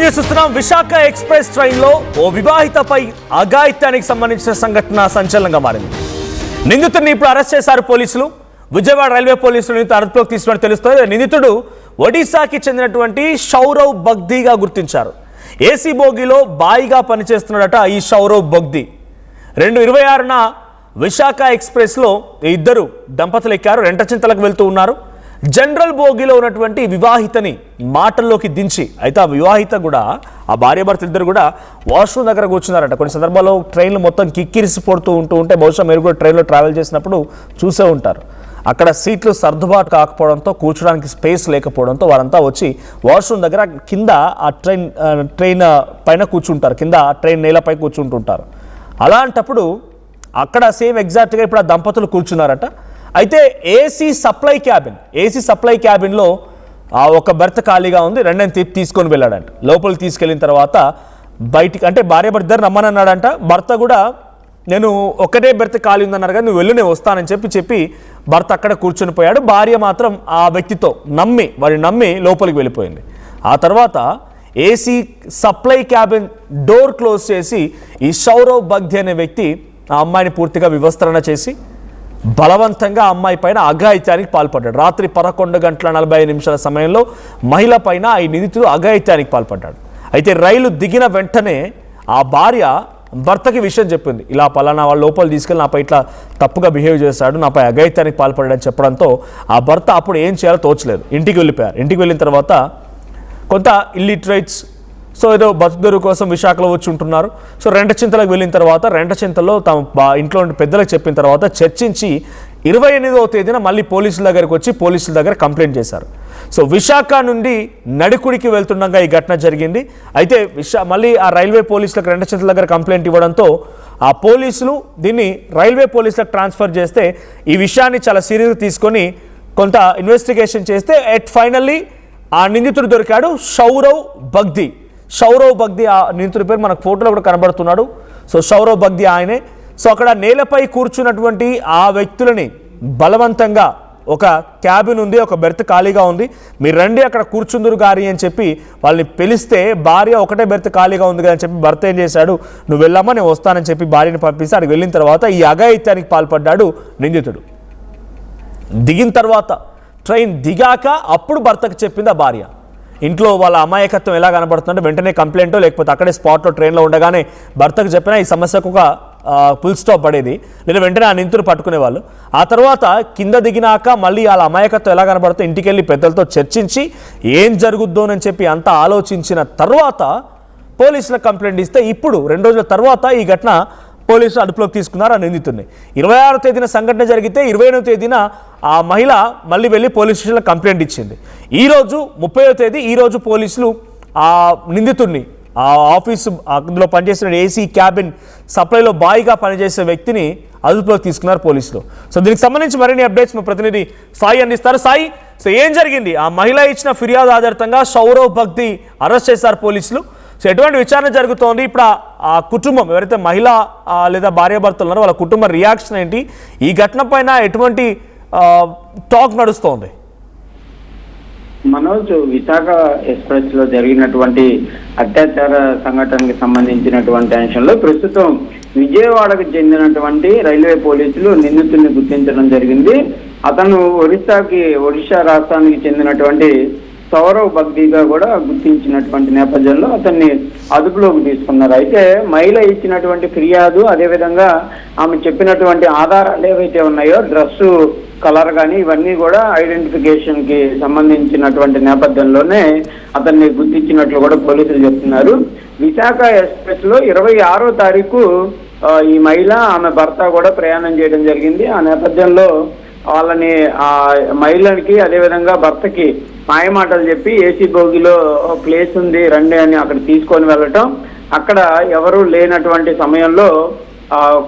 Breaking news చూస్తున్నాం. Visakha express train లో ఓ వివాహితపై అఘాయిత్యానికి సంబంధించిన సంఘటన సంచలనంగా మారింది. నిందితుడిని ఇప్పుడు అరెస్ట్ చేశారు పోలీసులు. విజయవాడ రైల్వే పోలీసులు అదుపులోకి తీసుకున్నట్టు తెలుస్తోంది. నిందితుడు ఒడిశాకి చెందినటువంటి సౌరవ్ బగ్దీగా గుర్తించారు. ఏసీ బోగిలో బాయిగా పనిచేస్తున్నాడట ఈ సౌరవ్ బగ్దీ. 2026న విశాఖ ఎక్స్ప్రెస్లో ఇద్దరు దంపతులు ఎక్కారు. రెంటచింతలకు వెళ్తూ ఉన్నారు. జనరల్ బోగిలో ఉన్నటువంటి వివాహితని మాటల్లోకి దించి, అయితే ఆ వివాహిత కూడా ఆ భార్యాభర్తలు ఇద్దరు కూడా వాష్రూమ్ దగ్గర కూర్చున్నారట. కొన్ని సందర్భాల్లో ట్రైన్లు మొత్తం కిక్కిరిసి పడుతూ ఉంటే బహుశా మీరు కూడా ట్రైన్లో ట్రావెల్ చేసినప్పుడు చూసే ఉంటారు. అక్కడ సీట్లు సర్దుబాటు కాకపోవడంతో, కూర్చోడానికి స్పేస్ లేకపోవడంతో వారంతా వచ్చి వాష్రూమ్ దగ్గర కింద ఆ ట్రైన్ పైన కూర్చుంటారు, కింద ట్రైన్ నేలపై కూర్చుంటుంటారు. అలాంటప్పుడు అక్కడ సేమ్ ఎగ్జాక్ట్గా ఇప్పుడు ఆ దంపతులు కూర్చున్నారట. అయితే ఏసీ సప్లై క్యాబిన్లో ఒక బెర్త్ ఖాళీగా ఉంది. రెండని తీసుకొని వెళ్ళాడంట. లోపలికి తీసుకెళ్ళిన తర్వాత బయటికి, అంటే భార్యాభర్త ఇద్దరు రమ్మనన్నాడంట. భర్త కూడా నేను ఒకటే బెర్త్ ఖాళీ ఉందన్నారు కదా, నువ్వు వెళ్ళు, నేను వస్తానని చెప్పి భర్త అక్కడ కూర్చొని పోయాడు. భార్య మాత్రం ఆ వ్యక్తితో వాడిని నమ్మి లోపలికి వెళ్ళిపోయింది. ఆ తర్వాత AC supply cabin door close చేసి ఈ సౌరవ్ బగ్దీ అనే వ్యక్తి ఆ అమ్మాయిని పూర్తిగా వివస్త్రణ చేసి బలవంతంగా అమ్మాయి పైన అఘాయిత్యానికి పాల్పడ్డాడు. రాత్రి 11:45 సమయంలో మహిళ పైన ఈ నిందితుడు అఘాయిత్యానికి పాల్పడ్డాడు. అయితే రైలు దిగిన వెంటనే ఆ భార్య భర్తకి విషయం చెప్పింది. ఇలా పలానా వాళ్ళ లోపల తీసుకెళ్ళి నాపై ఇట్లా తప్పుగా బిహేవ్ చేశాడు, నాపై అఘాయిత్యానికి పాల్పడ్డాడని చెప్పడంతో ఆ భర్త అప్పుడు ఏం చేయాలో తోచలేదు. ఇంటికి వెళ్ళిపోయారు. ఇంటికి వెళ్ళిన తర్వాత కొంత ఇల్లిటరేట్స్, సో ఏదో బతుకుదెరు కోసం విశాఖలో వచ్చి ఉంటున్నారు. సో రెంటచింతలకు వెళ్ళిన తర్వాత రెంటచింతలో తమ ఇంట్లో పెద్దలకు చెప్పిన తర్వాత చర్చించి 28వ తేదీన మళ్ళీ పోలీసుల దగ్గరికి వచ్చి పోలీసుల దగ్గర కంప్లైంట్ చేశారు. సో విశాఖ నుండి నడికుడికి వెళ్తుండగా ఈ ఘటన జరిగింది. అయితే మళ్ళీ ఆ రైల్వే పోలీసులకు రెంటచింతల దగ్గర కంప్లైంట్ ఇవ్వడంతో ఆ పోలీసులు దీన్ని రైల్వే పోలీసులకు ట్రాన్స్ఫర్ చేస్తే ఈ విషయాన్ని చాలా సీరియస్గా తీసుకొని కొంత ఇన్వెస్టిగేషన్ చేస్తే ఫైనల్లీ ఆ నిందితుడు దొరికాడు, సౌరవ్ బగ్దీ. ఆ నిందితుడి పేరు మనకు ఫోటోలో కూడా కనబడుతున్నాడు. సో సౌరవ్ బగ్దీ ఆయనే. సో అక్కడ నేలపై కూర్చున్నటువంటి ఆ వ్యక్తులని బలవంతంగా, ఒక క్యాబిన్ ఉంది, ఒక బెర్త్ ఖాళీగా ఉంది, మీరు రండి అక్కడ కూర్చుందురు గారి అని చెప్పి వాళ్ళని పిలిస్తే భార్య ఒకటే బెర్త్ ఖాళీగా ఉంది కదా అని చెప్పి భర్త ఏం చేశాడు, నువ్వు వెళ్ళమ్మా నేను వస్తానని చెప్పి భార్యని పంపిస్తే అక్కడికి వెళ్ళిన తర్వాత ఈ అఘాయిత్యానికి పాల్పడ్డాడు నిందితుడు. దిగిన తర్వాత ట్రైన్ దిగాక అప్పుడు భర్తకు చెప్పింది ఆ భార్య. ఇంట్లో వాళ్ళ అమాయకత్వం ఎలా కనబడుతుందంటే వెంటనే కంప్లైంటో లేకపోతే అక్కడే స్పాట్లో ట్రైన్లో ఉండగానే భర్తకు చెప్పినా ఈ సమస్యకు ఒక ఫుల్ స్టాప్ పడేది, లేదా వెంటనే ఆ నిందితుడు పట్టుకునేవాళ్ళు. ఆ తర్వాత కింద దిగినాక మళ్ళీ వాళ్ళ అమాయకత్వం ఎలా కనబడుతుందో ఇంటికి వెళ్ళి పెద్దలతో చర్చించి ఏం జరుగుద్దోనని చెప్పి అంతా ఆలోచించిన తర్వాత పోలీసులకు కంప్లైంట్ ఇస్తే ఇప్పుడు 2 రోజుల తర్వాత ఈ ఘటన పోలీసులు అదుపులోకి తీసుకున్నారు ఆ నిందితుడిని. 26వ తేదీన సంఘటన జరిగితే 28వ తేదీన ఆ మహిళ మళ్ళీ వెళ్ళి పోలీస్ స్టేషన్లో కంప్లైంట్ ఇచ్చింది. ఈరోజు 30వ తేదీ ఈరోజు పోలీసులు ఆ నిందితుడిని, ఆ ఆఫీసు అందులో పనిచేసిన ఏసీ క్యాబిన్ సప్లైలో బాయిగా పనిచేసే వ్యక్తిని అదుపులోకి తీసుకున్నారు పోలీసులు. సో దీనికి సంబంధించి మరిన్ని అప్డేట్స్ మా ప్రతినిధి సాయి అందిస్తారు. సాయి, సో ఏం జరిగింది? ఆ మహిళ ఇచ్చిన ఫిర్యాదు ఆధారితంగా సౌరవ్ బగ్దీ అరెస్ట్ చేశారు పోలీసులు. సో ఎటువంటి విచారణ జరుగుతోంది? ఇప్పుడు ఆ కుటుంబం ఎవరైతే మహిళ లేదా భార్యాభర్తలు ఉన్నారో వాళ్ళ కుటుంబ రియాక్షన్ ఏంటి? ఈ ఘటన పైన ఎటువంటి టాక్ నడుస్తోంది? మనోజ్, విశాఖ ఎక్స్ప్రెస్ లో జరిగినటువంటి అత్యాచార సంఘటనకి సంబంధించినటువంటి అంశంలో ప్రస్తుతం విజయవాడకు చెందినటువంటి రైల్వే పోలీసులు నిందితుడిని గుర్తించడం జరిగింది. అతను ఒడిశా రాష్ట్రానికి చెందినటువంటి సౌరవ్ బగ్దీగా కూడా గుర్తించినటువంటి నేపథ్యంలో అతన్ని అదుపులోకి తీసుకున్నారు. అయితే మహిళ ఇచ్చినటువంటి ఫిర్యాదు, అదేవిధంగా ఆమె చెప్పినటువంటి ఆధారాలు ఏవైతే ఉన్నాయో, డ్రెస్సు కలర్ కానీ ఇవన్నీ కూడా ఐడెంటిఫికేషన్ కి సంబంధించినటువంటి నేపథ్యంలోనే అతన్ని గుర్తించినట్లు కూడా పోలీసులు చెప్తున్నారు. విశాఖ ఎక్స్ప్రెస్ లో 26వ తారీఖు ఈ మహిళ, ఆమె భర్త కూడా ప్రయాణం చేయడం జరిగింది. ఆ నేపథ్యంలో వాళ్ళని ఆ మహిళకి అదేవిధంగా భర్తకి మాయమాటలు చెప్పి ఏసీ బోగిలో ప్లేస్ ఉంది రండి అని అక్కడ తీసుకొని వెళ్ళటం, అక్కడ ఎవరు లేనటువంటి సమయంలో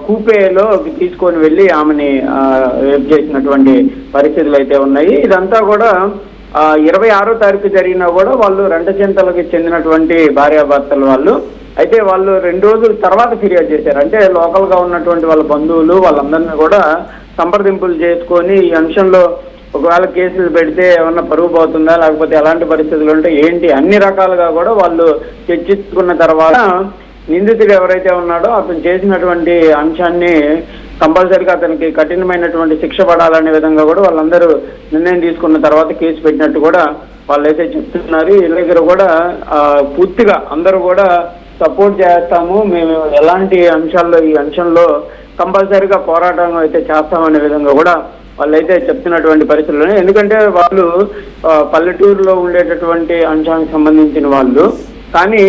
కూపేలో తీసుకొని వెళ్ళి ఆమెని రేప్ చేసినటువంటి పరిస్థితులు అయితే ఉన్నాయి. ఇదంతా కూడా 26వ తారీఖు జరిగినా కూడా వాళ్ళు రెంటచింతలకి చెందినటువంటి భార్యాభర్తలు వాళ్ళు. అయితే వాళ్ళు 2 రోజుల తర్వాత ఫిర్యాదు చేశారు. అంటే లోకల్ గా ఉన్నటువంటి వాళ్ళ బంధువులు వాళ్ళందరినీ కూడా సంప్రదింపులు చేసుకొని ఈ అంశంలో ఒకవేళ కేసులు పెడితే ఏమన్నా పరుగు పోతుందా, లేకపోతే ఎలాంటి పరిస్థితులు ఉంటాయి ఏంటి, అన్ని రకాలుగా కూడా వాళ్ళు చర్చించుకున్న తర్వాత నిందితుడు ఎవరైతే ఉన్నాడో అతను చేసినటువంటి అంశాన్ని కంపల్సరీగా అతనికి కఠినమైనటువంటి శిక్ష పడాలనే విధంగా కూడా వాళ్ళందరూ నిర్ణయం తీసుకున్న తర్వాత కేసు పెట్టినట్టు కూడా వాళ్ళైతే చెప్తున్నారు. వీళ్ళ దగ్గర కూడా పూర్తిగా అందరూ కూడా సపోర్ట్ చేస్తాము, మేము ఎలాంటి అంశాల్లో ఈ అంశంలో కంపల్సరీగా పోరాటం అయితే చేస్తామనే విధంగా కూడా వాళ్ళైతే చెప్తున్నటువంటి పరిస్థితుల్లోనే. ఎందుకంటే వాళ్ళు పల్లెటూరులో ఉండేటటువంటి అంశానికి సంబంధించిన వాళ్ళు, కానీ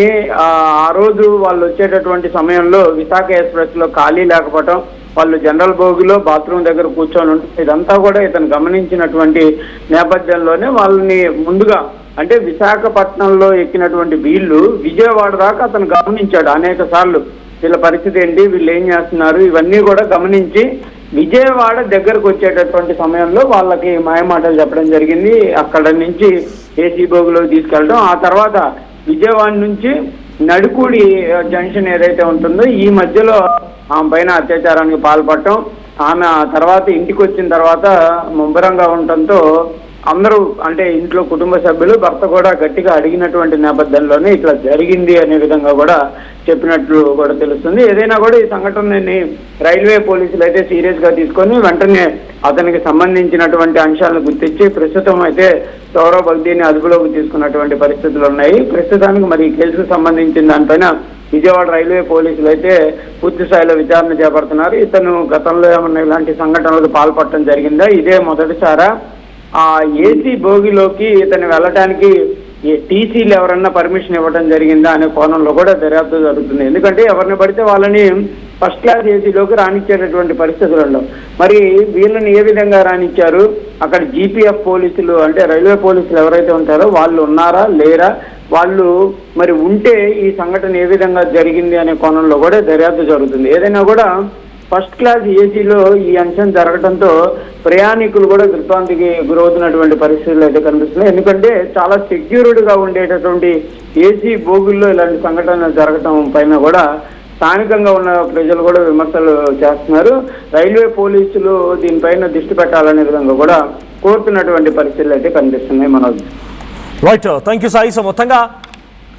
ఆ రోజు వాళ్ళు వచ్చేటటువంటి సమయంలో విశాఖ ఎక్స్ప్రెస్ లో ఖాళీ లేకపోవటం, వాళ్ళు జనరల్ బోగిలో బాత్రూమ్ దగ్గర కూర్చొని ఉంటుంది, ఇదంతా కూడా ఇతను గమనించినటువంటి నేపథ్యంలోనే వాళ్ళని ముందుగా అంటే విశాఖపట్నంలో ఎక్కినటువంటి వీళ్ళు విజయవాడ దాకా అతను గమనించాడు అనేక సార్లు. వీళ్ళ పరిస్థితి ఏంటి, వీళ్ళు ఏం చేస్తున్నారు, ఇవన్నీ కూడా గమనించి విజయవాడ దగ్గరకు వచ్చేటటువంటి సమయంలో వాళ్ళకి మాయమాటలు చెప్పడం జరిగింది. అక్కడ నుంచి ఏసీ బోగులో తీసుకెళ్ళడం, ఆ తర్వాత విజయవాడ నుంచి నడుకూడి జంక్షన్ ఏదైతే ఉంటుందో ఈ మధ్యలో ఆమె పైన అత్యాచారానికి పాల్పడటం, ఆమె ఆ తర్వాత ఇంటికి వచ్చిన తర్వాత ముమ్మరంగా ఉండటంతో అందరూ అంటే ఇంట్లో కుటుంబ సభ్యులు భర్త కూడా గట్టిగా అడిగినటువంటి నేపథ్యంలోనే ఇట్లా జరిగింది అనే విధంగా కూడా చెప్పినట్లు కూడా తెలుస్తుంది. ఏదైనా కూడా ఈ సంఘటనని రైల్వే పోలీసులు అయితే సీరియస్ గా తీసుకొని వెంటనే అతనికి సంబంధించినటువంటి అంశాలను గుర్తించి ప్రస్తుతం అయితే సౌరవ్ బగ్దీని అదుపులోకి తీసుకున్నటువంటి పరిస్థితులు ఉన్నాయి. ప్రస్తుతానికి మరి ఈ కేసుకు సంబంధించిన దానిపైన విజయవాడ రైల్వే పోలీసులు అయితే పూర్తి స్థాయిలో విచారణ చేపడుతున్నారు. ఇతను గతంలో ఏమన్నా ఇలాంటి సంఘటనలకు పాల్పడటం జరిగిందా, ఇదే మొదటిసారా, ఆ ఏసీ బోగిలోకి ఇతను వెళ్ళటానికి టీసీలు ఎవరన్నా పర్మిషన్ ఇవ్వడం జరిగిందా అనే కోణంలో కూడా దర్యాప్తు జరుగుతుంది. ఎందుకంటే ఎవరిని పడితే వాళ్ళని ఫస్ట్ క్లాస్ ఏసీలోకి రానిచ్చేటటువంటి పరిస్థితులలో మరి వీళ్ళని ఏ విధంగా రానిచ్చారు, అక్కడ జీపీఎఫ్ పోలీసులు అంటే రైల్వే పోలీసులు ఎవరైతే ఉంటారో వాళ్ళు ఉన్నారా లేరా, వాళ్ళు మరి ఉంటే ఈ సంఘటన ఏ విధంగా జరిగింది అనే కోణంలో కూడా దర్యాప్తు జరుగుతుంది. ఏదైనా కూడా ఫస్ట్ క్లాస్ ఏసీలో ఈ అంశం జరగడంతో ప్రయాణికులు కూడా దిగ్భ్రాంతికి గురవుతున్నటువంటి పరిస్థితులు అయితే కనిపిస్తున్నాయి. ఎందుకంటే చాలా సెక్యూర్డ్ గా ఉండేటటువంటి ఏసీ బోగుల్లో ఇలాంటి సంఘటనలు జరగడం పైన కూడా స్థానికంగా ఉన్న ప్రజలు కూడా విమర్శలు చేస్తున్నారు. రైల్వే పోలీసులు దీనిపైన దృష్టి పెట్టాలనే విధంగా కూడా కోరుతున్నటువంటి పరిస్థితులు అయితే కనిపిస్తున్నాయి. Manoj. Right, thank you Sai. So మొత్తంగా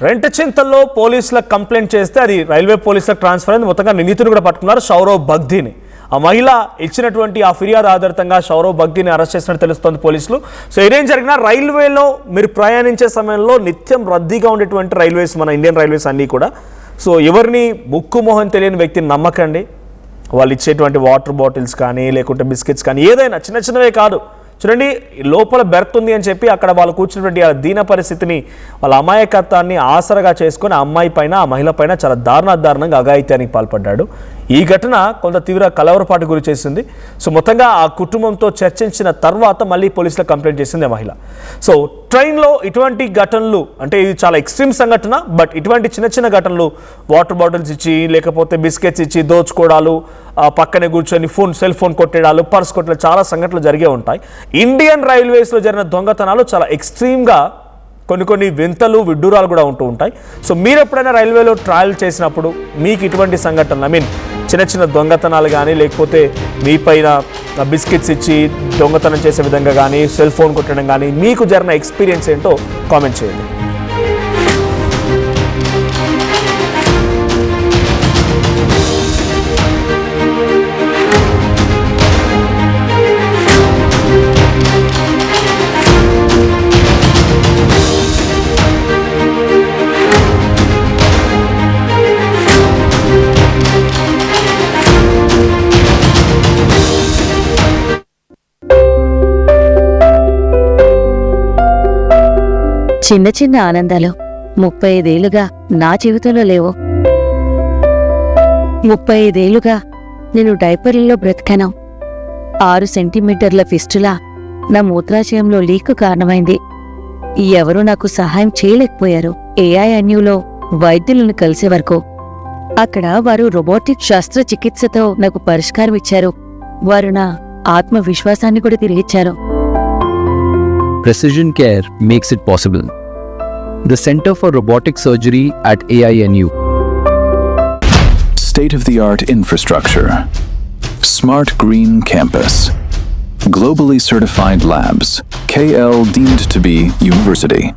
రెంటచింతల్లో పోలీసులకు కంప్లైంట్ చేస్తే అది రైల్వే పోలీసులకు ట్రాన్స్ఫర్ అయింది. మొత్తంగా నిందితుడు కూడా పట్టుకున్నారు, సౌరవ్ బగ్దీని. ఆ మహిళ ఇచ్చినటువంటి ఆ ఫిర్యాదు ఆధారితంగా సౌరవ్ బగ్దీని అరెస్ట్ చేసినట్టు తెలుస్తోంది పోలీసులు. సో ఏదేం జరిగినా రైల్వేలో మీరు ప్రయాణించే సమయంలో నిత్యం రద్దీగా ఉండేటువంటి రైల్వేస్ మన ఇండియన్ రైల్వేస్ అన్నీ కూడా. సో ఎవరిని ముక్కు మొహం తెలియని వ్యక్తిని నమ్మకండి. వాళ్ళు ఇచ్చేటువంటి వాటర్ బాటిల్స్ కానీ లేకుంటే బిస్కెట్స్ కానీ ఏదైనా చిన్న చిన్నవే కాదు. చూడండి, లోపల బెర్త్ ఉంది అని చెప్పి అక్కడ వాళ్ళు కూర్చున్నటువంటి ఆ దీన పరిస్థితిని వాళ్ళ అమాయకత్వాన్ని ఆసరగా చేసుకొని ఆ అమ్మాయి పైన ఆ మహిళ పైన చాలా దారుణంగా అఘాయిత్యానికి పాల్పడ్డాడు. ఈ ఘటన కొంత తీవ్ర కలవరపాటు గురి చేసింది. సో మొత్తంగా ఆ కుటుంబంతో చర్చించిన తర్వాత మళ్ళీ పోలీసులకు కంప్లైంట్ చేసింది ఆ మహిళ. సో ట్రైన్లో ఇటువంటి ఘటనలు అంటే ఇది చాలా ఎక్స్ట్రీమ్ సంఘటన, బట్ ఇటువంటి చిన్న చిన్న ఘటనలు వాటర్ బాటిల్స్ ఇచ్చి లేకపోతే బిస్కెట్స్ ఇచ్చి దోచుకోవడాలు, పక్కనే కూర్చొని సెల్ ఫోన్ కొట్టేడాలు, పర్స్ కొట్టడాలు చాలా సంఘటనలు జరిగే ఉంటాయి. ఇండియన్ రైల్వేస్లో జరిగిన దొంగతనాలు చాలా ఎక్స్ట్రీమ్గా కొన్ని వింతలు విడ్డూరాలు కూడా ఉంటూ ఉంటాయి. సో మీరు ఎప్పుడైనా రైల్వేలో ట్రావెల్ చేసినప్పుడు మీకు ఇటువంటి సంఘటనలు చిన్న చిన్న దొంగతనాలు కానీ లేకపోతే మీ పైన బిస్కెట్స్ ఇచ్చి దొంగతనం చేసే విధంగా కానీ సెల్ ఫోన్ కొట్టడం కానీ మీకు జరిగిన ఎక్స్పీరియన్స్ ఏంటో కామెంట్ చేయండి. చిన్న చిన్న ఆనందాలు 35 ఏళ్లుగా నా జీవితంలో లేవు. 35 ఏళ్లుగా నేను డైపర్లలో బ్రతికాను. 6 సెంటీమీటర్ల ఫిస్టులా నా మూత్రాశయంలో లీకు కారణమైంది. ఎవరూ నాకు సహాయం చేయలేకపోయారు. AINUలో వైద్యులను కలిసే వరకు అక్కడ వారు రోబోటిక్ శస్త్రచికిత్సతో నాకు పరిష్కారం ఇచ్చారు. వారు నా ఆత్మవిశ్వాసాన్ని కూడా తిరిగిచ్చారు. Precision Care makes it possible. The Center for Robotic Surgery at AINU. State-of-the-art infrastructure. Smart Green Campus. Globally certified labs. KL deemed to be university.